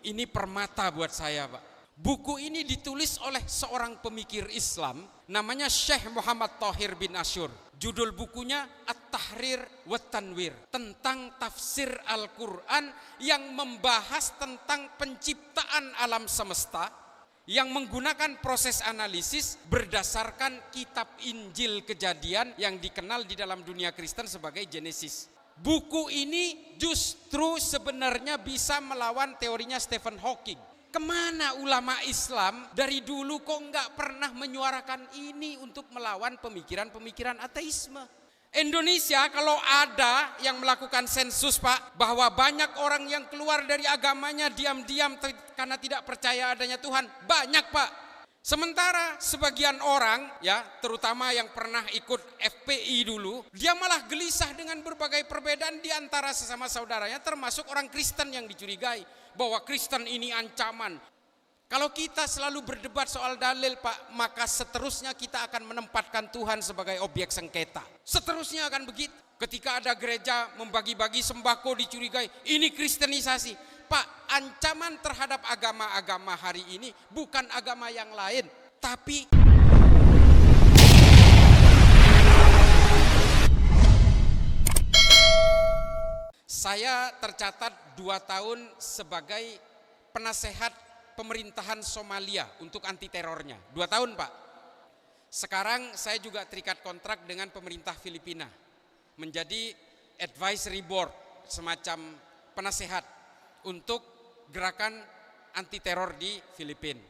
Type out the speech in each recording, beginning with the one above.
Ini permata buat saya, Pak. Buku ini ditulis oleh seorang pemikir Islam, namanya Syekh Muhammad Thahir bin Asyur. Judul bukunya At-Tahrir wa Tanwir, tentang tafsir Al-Quran yang membahas tentang penciptaan alam semesta, yang menggunakan proses analisis berdasarkan kitab Injil Kejadian yang dikenal di dalam dunia Kristen sebagai Genesis. Buku ini justru sebenarnya bisa melawan teorinya Stephen Hawking. Kemana ulama Islam dari dulu kok nggak pernah menyuarakan ini untuk melawan pemikiran-pemikiran ateisme? Indonesia kalau ada yang melakukan sensus, Pak, bahwa banyak orang yang keluar dari agamanya diam-diam karena tidak percaya adanya Tuhan, banyak, Pak. Sementara sebagian orang, ya, terutama yang pernah ikut FPI dulu, dia malah gelisah dengan berbagai perbedaan di antara sesama saudaranya, termasuk orang Kristen yang dicurigai bahwa Kristen ini ancaman. Kalau kita selalu berdebat soal dalil, Pak, maka seterusnya kita akan menempatkan Tuhan sebagai objek sengketa. Seterusnya akan begitu. Ketika ada gereja membagi-bagi sembako dicurigai, ini kristenisasi. Pak, ancaman terhadap agama-agama hari ini bukan agama yang lain, tapi saya tercatat 2 tahun sebagai penasehat pemerintahan Somalia untuk anti terornya. 2 tahun, Pak. Sekarang saya juga terikat kontrak dengan pemerintah Filipina menjadi advisory board, semacam penasehat untuk gerakan anti teror di Filipina.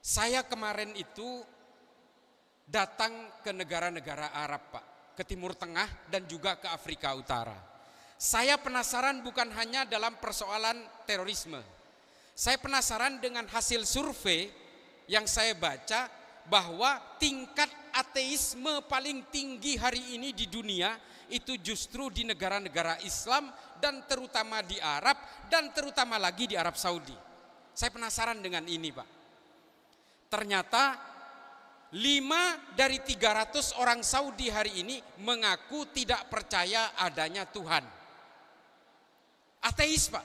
Saya kemarin itu datang ke negara-negara Arab, Pak, ke Timur Tengah dan juga ke Afrika Utara. Saya penasaran bukan hanya dalam persoalan terorisme. Saya penasaran dengan hasil survei yang saya baca bahwa tingkat ateisme paling tinggi hari ini di dunia itu justru di negara-negara Islam dan terutama di Arab dan terutama lagi di Arab Saudi. Saya penasaran dengan ini, Pak. Ternyata 5 dari 300 orang Saudi hari ini mengaku tidak percaya adanya Tuhan. Ateis, Pak.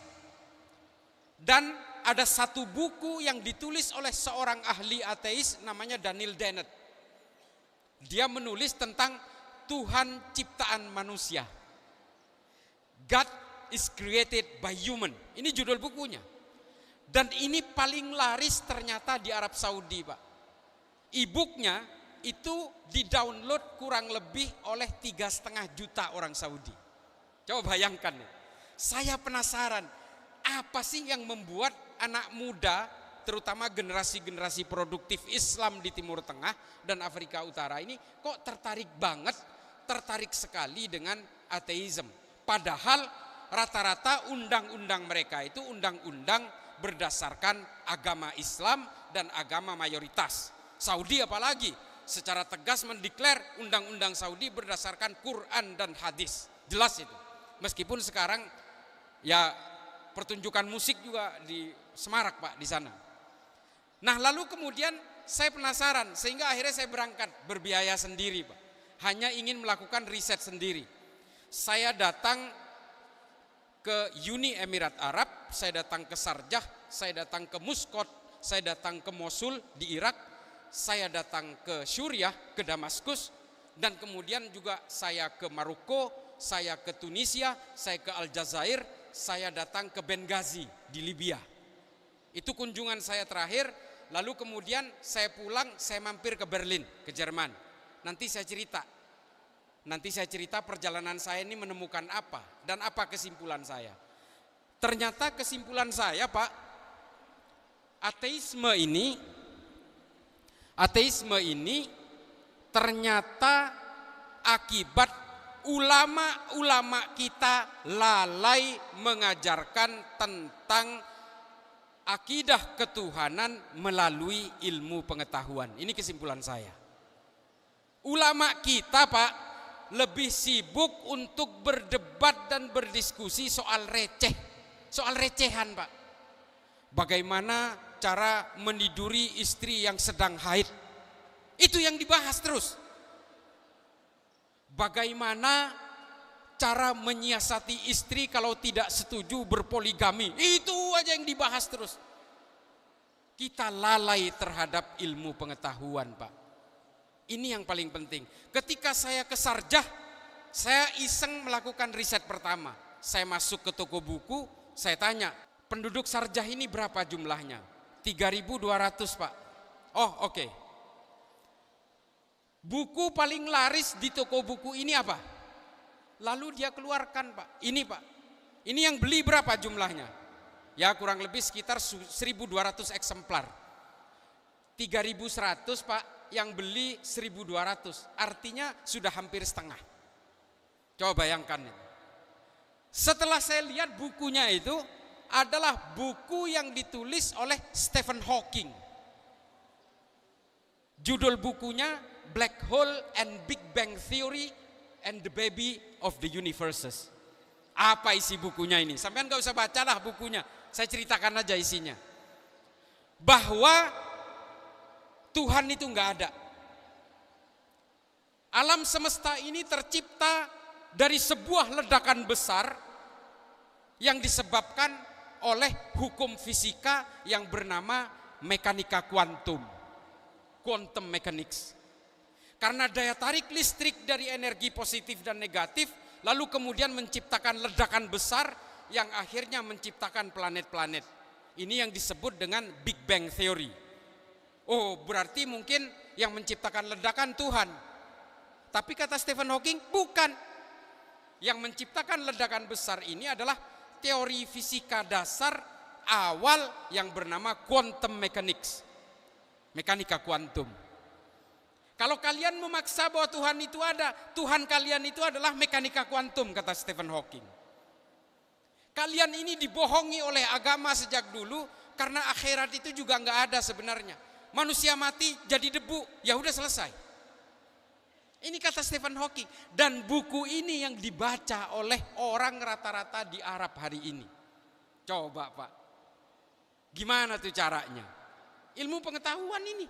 Dan ada satu buku yang ditulis oleh seorang ahli ateis namanya Daniel Dennett. Dia menulis tentang Tuhan ciptaan manusia. God is created by human. Ini judul bukunya. Dan ini paling laris ternyata di Arab Saudi, Pak. E-booknya itu di-download kurang lebih oleh 3,5 juta orang Saudi. Coba bayangkan ya. Saya penasaran, apa sih yang membuat anak muda, terutama generasi-generasi produktif Islam di Timur Tengah dan Afrika Utara ini kok tertarik sekali dengan ateisme. Padahal rata-rata undang-undang mereka itu undang-undang berdasarkan agama Islam dan agama mayoritas. Saudi apalagi secara tegas mendeklar undang-undang Saudi berdasarkan Quran dan hadis. Jelas itu. Meskipun sekarang ya pertunjukan musik juga di semarak, Pak, di sana. Nah, lalu kemudian saya penasaran sehingga akhirnya saya berangkat berbiaya sendiri, Pak. Hanya ingin melakukan riset sendiri. Saya datang ke Uni Emirat Arab, saya datang ke Sharjah, saya datang ke Muscat, saya datang ke Mosul di Irak, saya datang ke Suriah, ke Damaskus, dan kemudian juga saya ke Maroko, saya ke Tunisia, saya ke Aljazair, saya datang ke Benghazi di Libya. Itu kunjungan saya terakhir. Lalu kemudian saya pulang, saya mampir ke Berlin, ke Jerman. Nanti saya cerita perjalanan saya ini menemukan apa dan apa kesimpulan saya. Ternyata kesimpulan saya, Pak, ateisme ini ternyata akibat ulama-ulama kita lalai mengajarkan tentang akidah ketuhanan melalui ilmu pengetahuan. Ini kesimpulan saya. Ulama kita, Pak, lebih sibuk untuk berdebat dan berdiskusi soal recehan, Pak. Bagaimana cara meniduri istri yang sedang haid. Itu yang dibahas terus. Bagaimana cara menyiasati istri kalau tidak setuju berpoligami. Itu aja yang dibahas terus. Kita lalai terhadap ilmu pengetahuan, Pak. Ini yang paling penting. Ketika saya ke Sarjah, saya iseng melakukan riset pertama. Saya masuk ke toko buku, saya tanya, penduduk Sarjah ini berapa jumlahnya? 3.200, Pak. Oh, oke. Buku paling laris di toko buku ini apa? Lalu dia keluarkan, Pak. Ini, Pak. Ini yang beli berapa jumlahnya? Ya kurang lebih sekitar 1.200 eksemplar. 3.100, Pak, yang beli 1.200. Artinya sudah hampir setengah. Coba bayangkan. Setelah saya lihat bukunya itu adalah buku yang ditulis oleh Stephen Hawking. Judul bukunya Black Hole and Big Bang Theory and the Baby of the Universes. Apa isi bukunya ini? Sampean gak usah bacalah bukunya. Saya ceritakan aja isinya. Bahwa Tuhan itu gak ada. Alam semesta ini tercipta dari sebuah ledakan besar yang disebabkan oleh hukum fisika yang bernama mekanika kuantum. Quantum mechanics. Karena daya tarik listrik dari energi positif dan negatif lalu kemudian menciptakan ledakan besar yang akhirnya menciptakan planet-planet. Ini yang disebut dengan Big Bang Theory. Oh, berarti mungkin yang menciptakan ledakan Tuhan. Tapi kata Stephen Hawking, bukan. Yang menciptakan ledakan besar ini adalah teori fisika dasar awal yang bernama quantum mechanics. Mekanika kuantum. Kalau kalian memaksa bahwa Tuhan itu ada, Tuhan kalian itu adalah mekanika kuantum, kata Stephen Hawking. Kalian ini dibohongi oleh agama sejak dulu karena akhirat itu juga nggak ada sebenarnya. Manusia mati jadi debu, ya udah selesai. Ini kata Stephen Hawking. Dan buku ini yang dibaca oleh orang rata-rata di Arab hari ini. Coba, Pak. Gimana tuh caranya? Ilmu pengetahuan ini.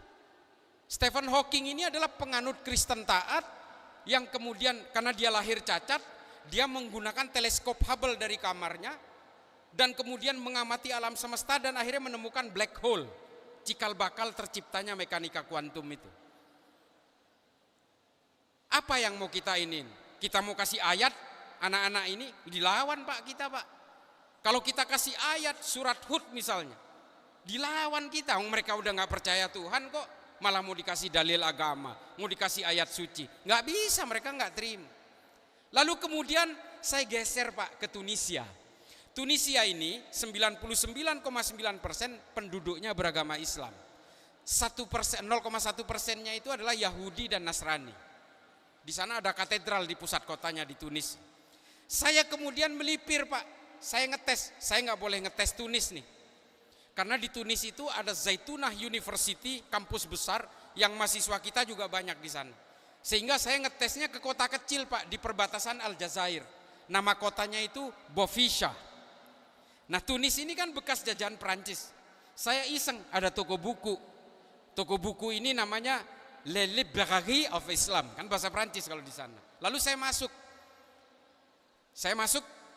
Stephen Hawking ini adalah penganut Kristen taat yang kemudian karena dia lahir cacat, dia menggunakan teleskop Hubble dari kamarnya dan kemudian mengamati alam semesta dan akhirnya menemukan black hole, cikal bakal terciptanya mekanika kuantum itu. Apa yang mau kita iniin? Kita mau kasih ayat, anak-anak ini dilawan, Pak, kita, Pak. Kalau kita kasih ayat surat Hud misalnya, dilawan kita. Mereka udah gak percaya Tuhan kok, malah mau dikasih dalil agama, mau dikasih ayat suci. Gak bisa, mereka gak terima. Lalu kemudian saya geser, Pak, ke Tunisia. Tunisia ini 99,9% penduduknya beragama Islam. 0,1%-nya itu adalah Yahudi dan Nasrani. Di sana ada katedral di pusat kotanya di Tunis. Saya kemudian melipir, Pak. Saya ngetes, saya nggak boleh ngetes Tunis nih. Karena di Tunis itu ada Zaitunah University, kampus besar yang mahasiswa kita juga banyak di sana. Sehingga saya ngetesnya ke kota kecil, Pak, di perbatasan Aljazair. Nama kotanya itu Bofisha. Nah, Tunis ini kan bekas jajahan Prancis. Saya iseng, ada toko buku. Toko buku ini namanya Le Librairie of Islam, kan bahasa Prancis kalau di sana. Lalu saya masuk.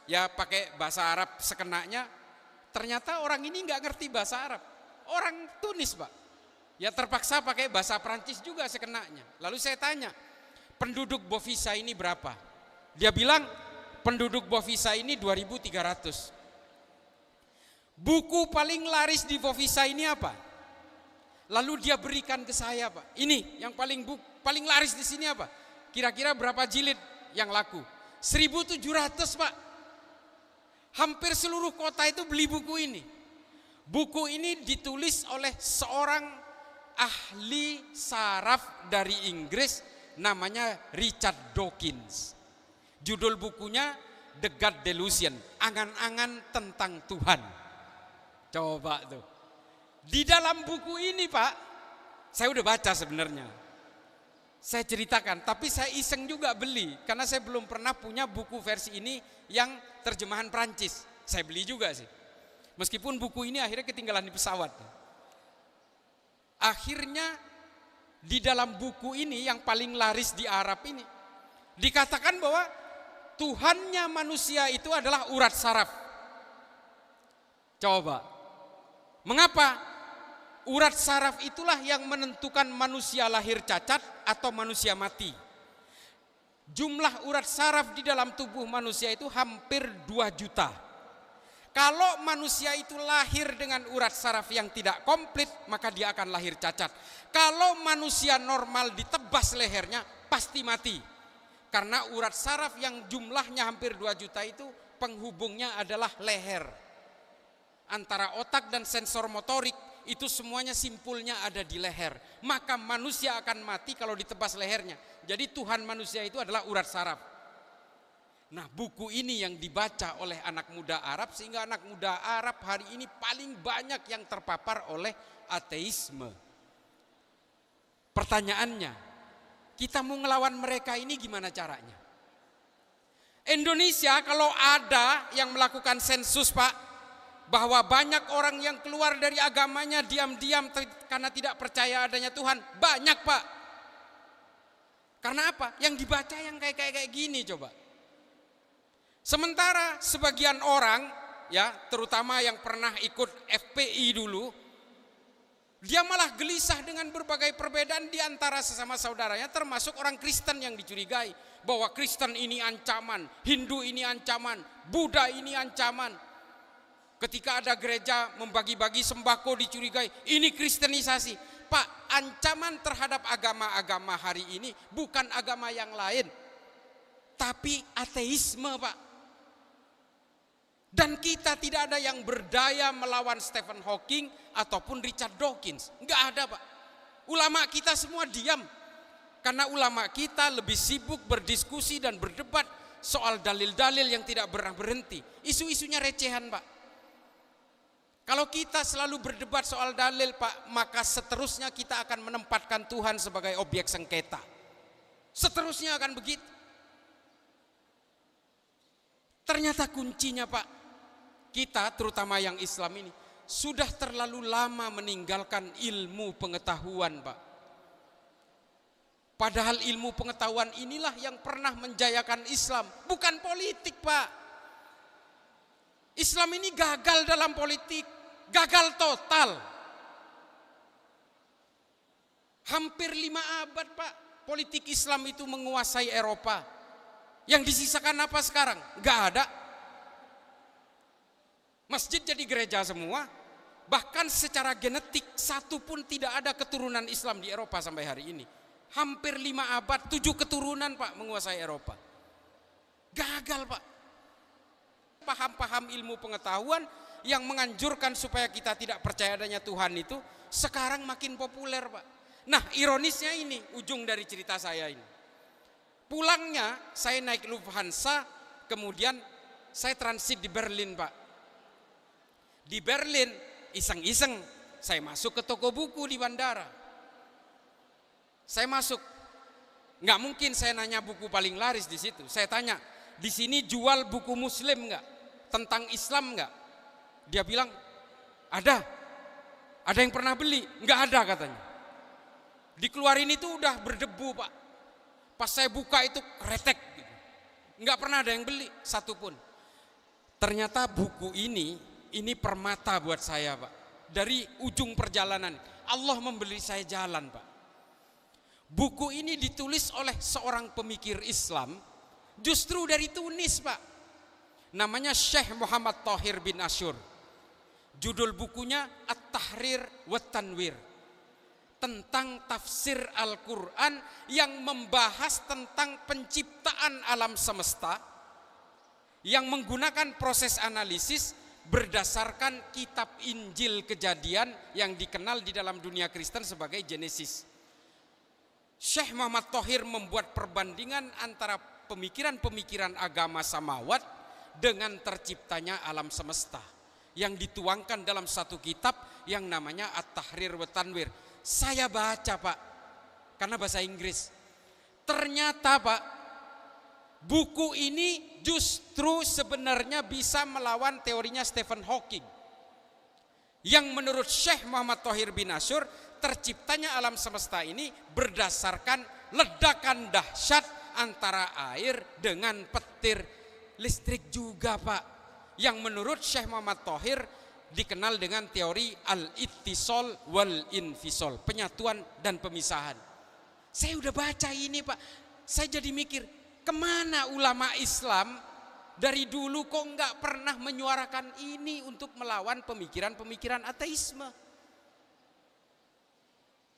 Ya pakai bahasa Arab sekenanya. Ternyata orang ini nggak ngerti bahasa Arab. Orang Tunis, Pak. Ya terpaksa pakai bahasa Prancis juga sekenanya. Lalu saya tanya, penduduk Bofisa ini berapa? Dia bilang, penduduk Bofisa ini 2.300. Buku paling laris di Bofisa ini apa? Lalu dia berikan ke saya, Pak. Ini yang paling laris di sini apa? Kira-kira berapa jilid yang laku? 1.700, Pak. Hampir seluruh kota itu beli buku ini. Buku ini ditulis oleh seorang ahli saraf dari Inggris namanya Richard Dawkins. Judul bukunya The God Delusion, angan-angan tentang Tuhan. Coba tuh. Di dalam buku ini, Pak, saya udah baca sebenarnya. Saya ceritakan, tapi saya iseng juga beli karena saya belum pernah punya buku versi ini yang terjemahan Prancis. Saya beli juga sih. Meskipun buku ini akhirnya ketinggalan di pesawat. Akhirnya di dalam buku ini yang paling laris di Arab ini dikatakan bahwa Tuhannya manusia itu adalah urat saraf. Coba, mengapa? Urat saraf itulah yang menentukan manusia lahir cacat atau manusia mati. Jumlah urat saraf di dalam tubuh manusia itu hampir 2 juta. Kalau manusia itu lahir dengan urat saraf yang tidak komplit, maka dia akan lahir cacat. Kalau manusia normal ditebas lehernya, pasti mati. Karena urat saraf yang jumlahnya hampir 2 juta itu penghubungnya adalah leher. Antara otak dan sensor motorik itu semuanya simpulnya ada di leher. Maka manusia akan mati kalau ditebas lehernya. Jadi Tuhan manusia itu adalah urat saraf. Nah, buku ini yang dibaca oleh anak muda Arab, sehingga anak muda Arab hari ini paling banyak yang terpapar oleh ateisme. Pertanyaannya, kita mau ngelawan mereka ini gimana caranya? Indonesia kalau ada yang melakukan sensus, Pak, bahwa banyak orang yang keluar dari agamanya diam-diam karena tidak percaya adanya Tuhan, banyak, Pak. Karena apa? Yang dibaca yang kayak gini coba. Sementara sebagian orang, ya, terutama yang pernah ikut FPI dulu, dia malah gelisah dengan berbagai perbedaan di antara sesama saudaranya, termasuk orang Kristen yang dicurigai bahwa Kristen ini ancaman, Hindu ini ancaman, Buddha ini ancaman. Ketika ada gereja membagi-bagi sembako dicurigai, ini kristenisasi. Pak, ancaman terhadap agama-agama hari ini bukan agama yang lain, tapi ateisme, Pak. Dan kita tidak ada yang berdaya melawan Stephen Hawking ataupun Richard Dawkins. Enggak ada, Pak. Ulama kita semua diam. Karena ulama kita lebih sibuk berdiskusi dan berdebat soal dalil-dalil yang tidak pernah berhenti. Isu-isunya recehan, Pak. Kalau kita selalu berdebat soal dalil, Pak, maka seterusnya kita akan menempatkan Tuhan sebagai objek sengketa. Seterusnya akan begitu. Ternyata kuncinya, Pak, kita terutama yang Islam ini sudah terlalu lama meninggalkan ilmu pengetahuan, Pak. Padahal ilmu pengetahuan inilah yang pernah menjayakan Islam, bukan politik, Pak. Islam ini gagal dalam politik. Gagal total. Hampir 5 abad, Pak, politik Islam itu menguasai Eropa. Yang disisakan apa sekarang? Gak ada. Masjid jadi gereja semua. Bahkan secara genetik satu pun tidak ada keturunan Islam di Eropa sampai hari ini. Hampir 5 abad, 7 keturunan, Pak, menguasai Eropa. Gagal, Pak. Paham-paham ilmu pengetahuan yang menganjurkan supaya kita tidak percaya adanya Tuhan itu sekarang makin populer, Pak. Nah, ironisnya ini ujung dari cerita saya ini. Pulangnya saya naik Lufthansa, kemudian saya transit di Berlin, Pak. Di Berlin iseng-iseng saya masuk ke toko buku di bandara. Saya masuk, nggak mungkin saya nanya buku paling laris di situ. Saya tanya, di sini jual buku Muslim nggak? Tentang Islam nggak? Dia bilang, ada yang pernah beli? Nggak ada, katanya. Dikeluarin itu udah berdebu, Pak. Pas saya buka itu kretek, nggak pernah ada yang beli satupun. Ternyata buku ini permata buat saya, Pak. Dari ujung perjalanan Allah memberi saya jalan, Pak. Buku ini ditulis oleh seorang pemikir Islam, justru dari Tunis, Pak. Namanya Syekh Muhammad Thahir bin Asyur. Judul bukunya At-Tahrir wa Tanwir, tentang tafsir Al-Quran yang membahas tentang penciptaan alam semesta, yang menggunakan proses analisis berdasarkan kitab Injil Kejadian yang dikenal di dalam dunia Kristen sebagai Genesis. Syekh Muhammad Thahir membuat perbandingan antara pemikiran-pemikiran agama samawat dengan terciptanya alam semesta yang dituangkan dalam satu kitab yang namanya At-Tahrir wa Tanwir. Saya baca, Pak, karena bahasa Inggris. Ternyata, Pak, buku ini justru sebenarnya bisa melawan teorinya Stephen Hawking, yang menurut Syekh Muhammad Thahir bin Asyur terciptanya alam semesta ini berdasarkan ledakan dahsyat antara air dengan petir listrik juga, Pak. Yang menurut Syekh Muhammad Thohir dikenal dengan teori al-ittisal wal infisal, penyatuan dan pemisahan. Saya udah baca ini, Pak. Saya jadi mikir, kemana ulama Islam dari dulu kok nggak pernah menyuarakan ini untuk melawan pemikiran-pemikiran ateisme?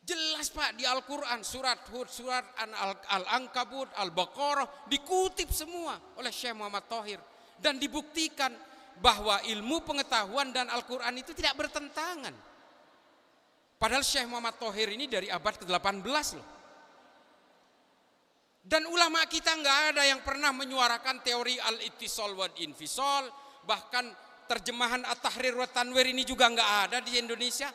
Jelas, Pak, di Al-Quran, surat Hud, surat Al-Ankabut, Al-Baqarah, dikutip semua oleh Syekh Muhammad Thohir. Dan dibuktikan bahwa ilmu pengetahuan dan Al-Quran itu tidak bertentangan. Padahal Syekh Muhammad Thohir ini dari abad ke-18 loh. Dan ulama kita nggak ada yang pernah menyuarakan teori al-ittisal wal infisal, bahkan terjemahan At-Tahrir wa Tanwir ini juga nggak ada di Indonesia.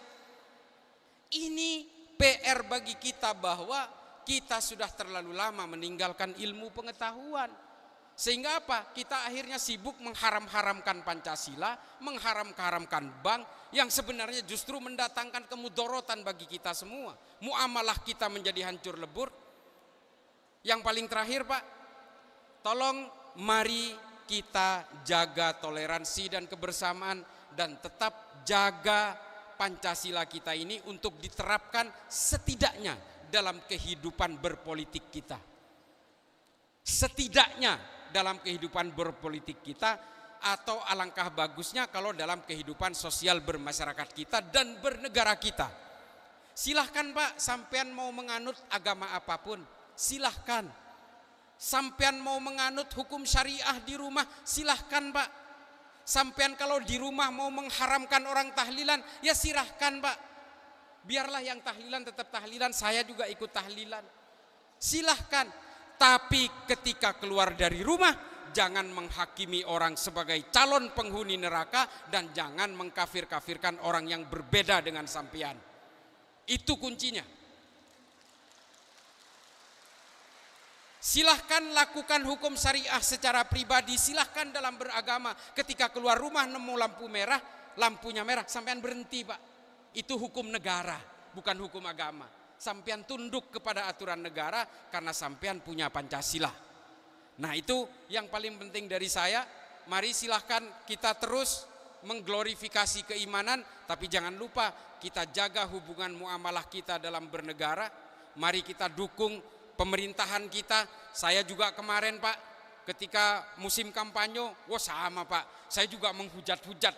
Ini PR bagi kita bahwa kita sudah terlalu lama meninggalkan ilmu pengetahuan. Sehingga apa? Kita akhirnya sibuk mengharam-haramkan Pancasila, mengharam-haramkan bank yang sebenarnya justru mendatangkan kemudorotan bagi kita semua. Muamalah kita menjadi hancur lebur. Yang paling terakhir, Pak, tolong mari kita jaga toleransi dan kebersamaan dan tetap jaga Pancasila kita ini untuk diterapkan setidaknya dalam kehidupan berpolitik kita. Setidaknya dalam kehidupan berpolitik kita, atau alangkah bagusnya kalau dalam kehidupan sosial bermasyarakat kita dan bernegara kita. Silahkan, Pak, sampean mau menganut agama apapun, silahkan. Sampean mau menganut hukum syariah di rumah, silahkan, Pak. Sampean kalau di rumah mau mengharamkan orang tahlilan, ya silahkan, Pak. Biarlah yang tahlilan tetap tahlilan, saya juga ikut tahlilan. Silahkan. Tapi ketika keluar dari rumah, jangan menghakimi orang sebagai calon penghuni neraka dan jangan mengkafir-kafirkan orang yang berbeda dengan sampean. Itu kuncinya. Silahkan lakukan hukum syariah secara pribadi, silahkan dalam beragama. Ketika keluar rumah nemu lampu merah, lampunya merah, sampean berhenti, Pak. Itu hukum negara, bukan hukum agama. Sampean tunduk kepada aturan negara karena sampean punya Pancasila. Nah, itu yang paling penting dari saya. Mari silahkan kita terus mengglorifikasi keimanan, tapi jangan lupa kita jaga hubungan muamalah kita dalam bernegara. Mari kita dukung pemerintahan kita. Saya juga kemarin, Pak, ketika musim kampanye, wah sama, Pak, saya juga menghujat-hujat.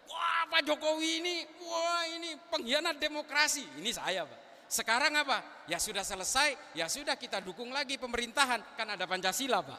Wah, Pak Jokowi ini, wah ini pengkhianat demokrasi. Ini saya, Pak. Sekarang apa? Ya sudah selesai, ya sudah kita dukung lagi pemerintahan, kan ada Pancasila, Pak.